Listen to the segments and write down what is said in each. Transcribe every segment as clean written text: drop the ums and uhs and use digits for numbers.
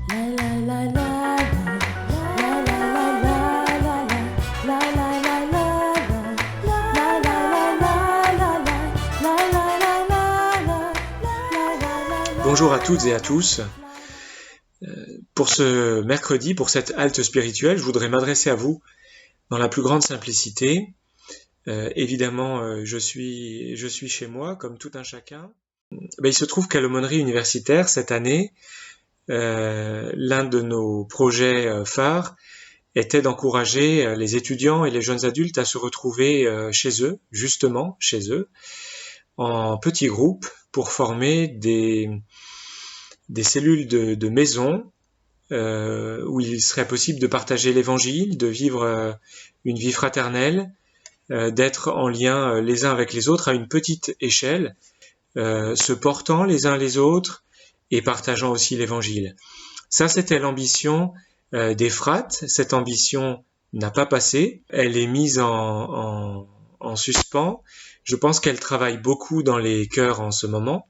Bonjour à toutes et à tous. Pour ce mercredi, pour cette halte spirituelle, je voudrais m'adresser à vous dans la plus grande simplicité. Évidemment, je suis chez moi, comme tout un chacun. Il se trouve qu'à l'aumônerie universitaire, cette année, l'un de nos projets phares était d'encourager les étudiants et les jeunes adultes à se retrouver chez eux, justement chez eux, en petits groupes pour former des cellules de maison où il serait possible de partager l'évangile, de vivre une vie fraternelle, d'être en lien les uns avec les autres à une petite échelle, se portant les uns les autres et partageant aussi l'évangile. Ça, c'était l'ambition des frates. Cette ambition n'a pas passé. Elle est mise en suspens. Je pense qu'elle travaille beaucoup dans les cœurs en ce moment.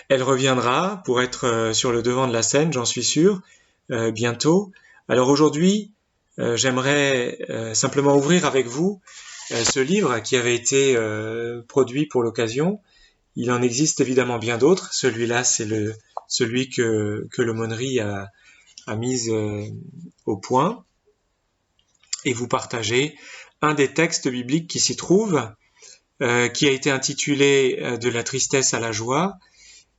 Elle reviendra pour être sur le devant de la scène, j'en suis sûr, bientôt. Alors aujourd'hui, j'aimerais simplement ouvrir avec vous ce livre qui avait été produit pour l'occasion. Il en existe évidemment bien d'autres. Celui-là, c'est celui que l'aumônerie a mis au point. Et vous partagez un des textes bibliques qui s'y trouve, qui a été intitulé « De la tristesse à la joie »,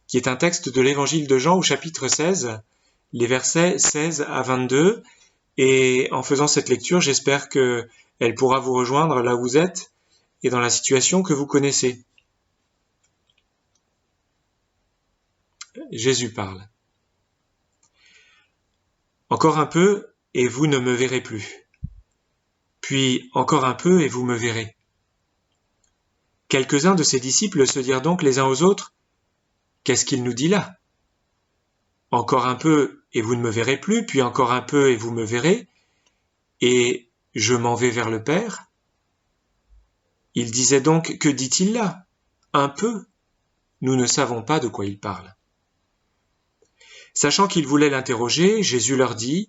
qui est un texte de l'évangile de Jean au chapitre 16, les versets 16 à 22. Et en faisant cette lecture, j'espère qu'elle pourra vous rejoindre là où vous êtes et dans la situation que vous connaissez. Jésus parle. Encore un peu et vous ne me verrez plus. Puis encore un peu et vous me verrez. Quelques-uns de ses disciples se dirent donc les uns aux autres: qu'est-ce qu'il nous dit là? Encore un peu et vous ne me verrez plus, puis encore un peu et vous me verrez, et je m'en vais vers le Père. Il disait donc, que dit-il là? Un peu? Nous ne savons pas de quoi il parle. Sachant qu'ils voulaient l'interroger, Jésus leur dit: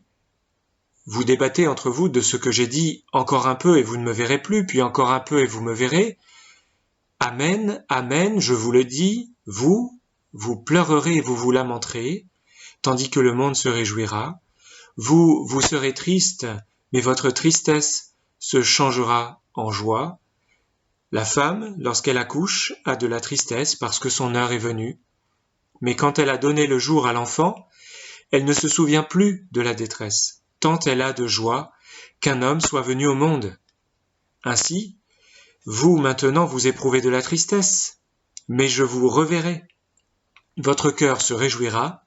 vous débattez entre vous de ce que j'ai dit, encore un peu et vous ne me verrez plus, puis encore un peu et vous me verrez. Amen, amen, je vous le dis, vous pleurerez et vous vous lamenterez, tandis que le monde se réjouira. Vous serez triste, mais votre tristesse se changera en joie. La femme, lorsqu'elle accouche, a de la tristesse parce que son heure est venue. Mais quand elle a donné le jour à l'enfant, elle ne se souvient plus de la détresse, tant elle a de joie qu'un homme soit venu au monde. Ainsi, vous maintenant vous éprouvez de la tristesse, mais je vous reverrai. Votre cœur se réjouira,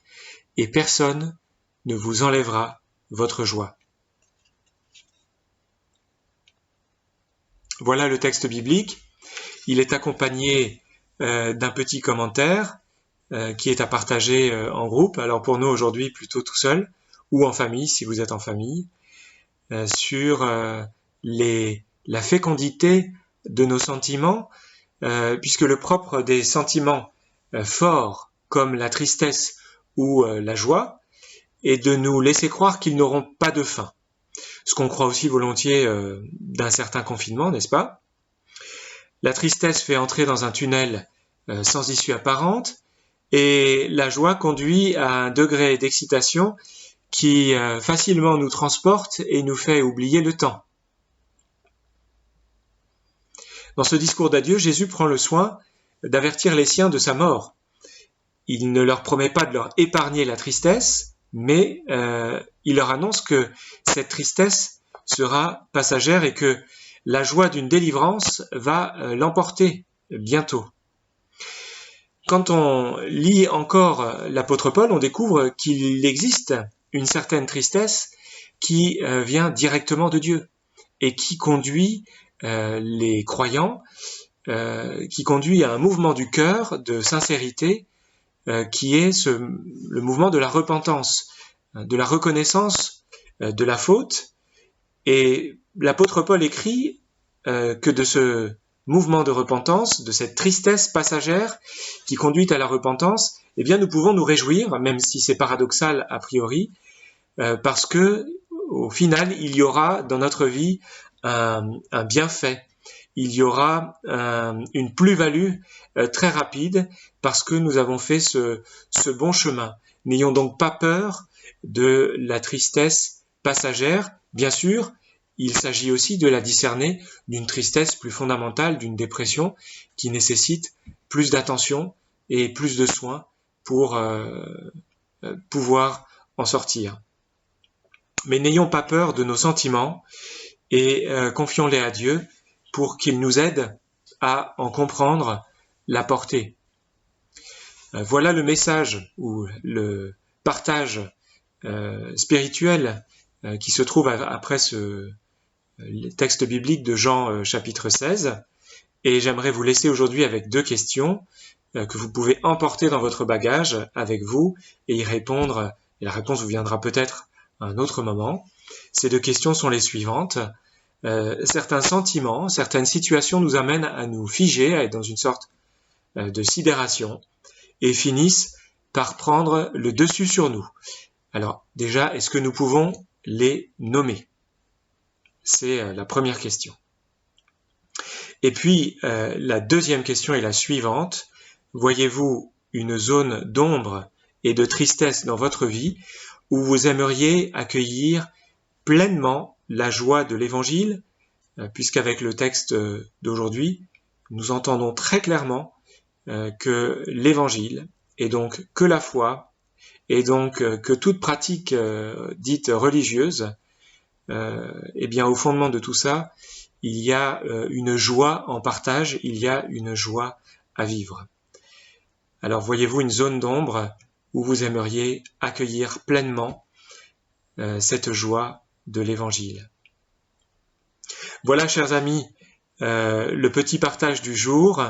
et personne ne vous enlèvera votre joie. Voilà le texte biblique. Il est accompagné d'un petit commentaire qui est à partager en groupe. Alors pour nous aujourd'hui plutôt tout seul, ou en famille si vous êtes en famille, sur la fécondité de nos sentiments, puisque le propre des sentiments forts comme la tristesse ou la joie est de nous laisser croire qu'ils n'auront pas de fin. Ce qu'on croit aussi volontiers d'un certain confinement, n'est-ce pas? La tristesse fait entrer dans un tunnel sans issue apparente, et la joie conduit à un degré d'excitation qui facilement nous transporte et nous fait oublier le temps. Dans ce discours d'adieu, Jésus prend le soin d'avertir les siens de sa mort. Il ne leur promet pas de leur épargner la tristesse, mais il leur annonce que cette tristesse sera passagère et que la joie d'une délivrance va l'emporter bientôt. Quand on lit encore l'apôtre Paul, on découvre qu'il existe une certaine tristesse qui vient directement de Dieu et qui conduit les croyants, qui conduit à un mouvement du cœur de sincérité qui est le mouvement de la repentance, de la reconnaissance de la faute. Et l'apôtre Paul écrit que de ce mouvement de repentance, de cette tristesse passagère qui conduit à la repentance, eh bien nous pouvons nous réjouir, même si c'est paradoxal a priori, parce que au final, il y aura dans notre vie un bienfait. Il y aura une plus-value très rapide parce que nous avons fait ce bon chemin. N'ayons donc pas peur de la tristesse passagère. Bien sûr, il s'agit aussi de la discerner d'une tristesse plus fondamentale, d'une dépression qui nécessite plus d'attention et plus de soins pour pouvoir en sortir. Mais n'ayons pas peur de nos sentiments et confions-les à Dieu pour qu'il nous aide à en comprendre la portée. Voilà le message ou le partage spirituel qui se trouve après ce texte biblique de Jean chapitre 16. Et j'aimerais vous laisser aujourd'hui avec 2 questions que vous pouvez emporter dans votre bagage avec vous et y répondre. Et la réponse vous viendra peut-être à un autre moment. Ces 2 questions sont les suivantes. Certains sentiments, certaines situations nous amènent à nous figer, à être dans une sorte de sidération et finissent par prendre le dessus sur nous. Alors déjà, est-ce que nous pouvons les nommer? C'est la première question. Et puis, la deuxième question est la suivante. Voyez-vous une zone d'ombre et de tristesse dans votre vie où vous aimeriez accueillir pleinement la joie de l'Évangile, puisqu'avec le texte d'aujourd'hui, nous entendons très clairement que l'Évangile, et donc que la foi, et donc que toute pratique dite religieuse, eh bien au fondement de tout ça, il y a une joie en partage, il y a une joie à vivre. Alors voyez-vous une zone d'ombre où vous aimeriez accueillir pleinement cette joie de l'Évangile. Voilà, chers amis, le petit partage du jour,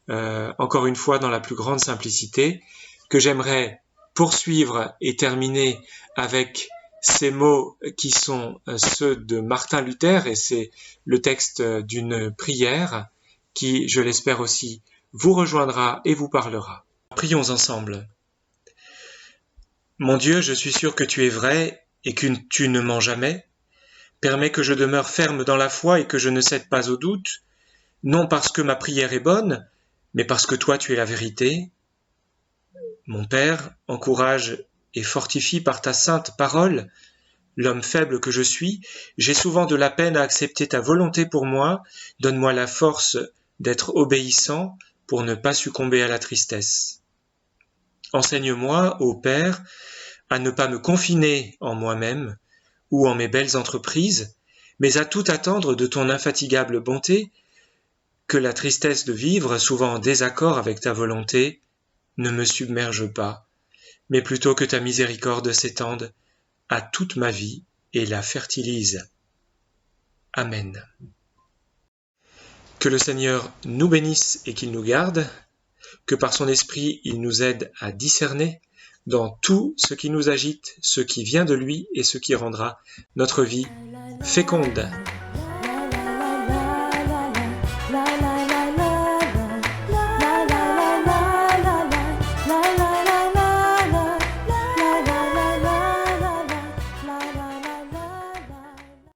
encore une fois dans la plus grande simplicité, que j'aimerais poursuivre et terminer avec ces mots qui sont ceux de Martin Luther, et c'est le texte d'une prière qui, je l'espère aussi, vous rejoindra et vous parlera. Prions ensemble. Mon Dieu, je suis sûr que tu es vrai et que tu ne mens jamais. Permets que je demeure ferme dans la foi et que je ne cède pas au doute, non parce que ma prière est bonne, mais parce que toi tu es la vérité. Mon Père, encourage et fortifie par ta sainte parole l'homme faible que je suis. J'ai souvent de la peine à accepter ta volonté pour moi. Donne-moi la force d'être obéissant pour ne pas succomber à la tristesse. Enseigne-moi, ô Père, à ne pas me confiner en moi-même ou en mes belles entreprises, mais à tout attendre de ton infatigable bonté, que la tristesse de vivre, souvent en désaccord avec ta volonté, ne me submerge pas, mais plutôt que ta miséricorde s'étende à toute ma vie et la fertilise. Amen. Que le Seigneur nous bénisse et qu'il nous garde, que par son esprit il nous aide à discerner dans tout ce qui nous agite, ce qui vient de lui et ce qui rendra notre vie féconde.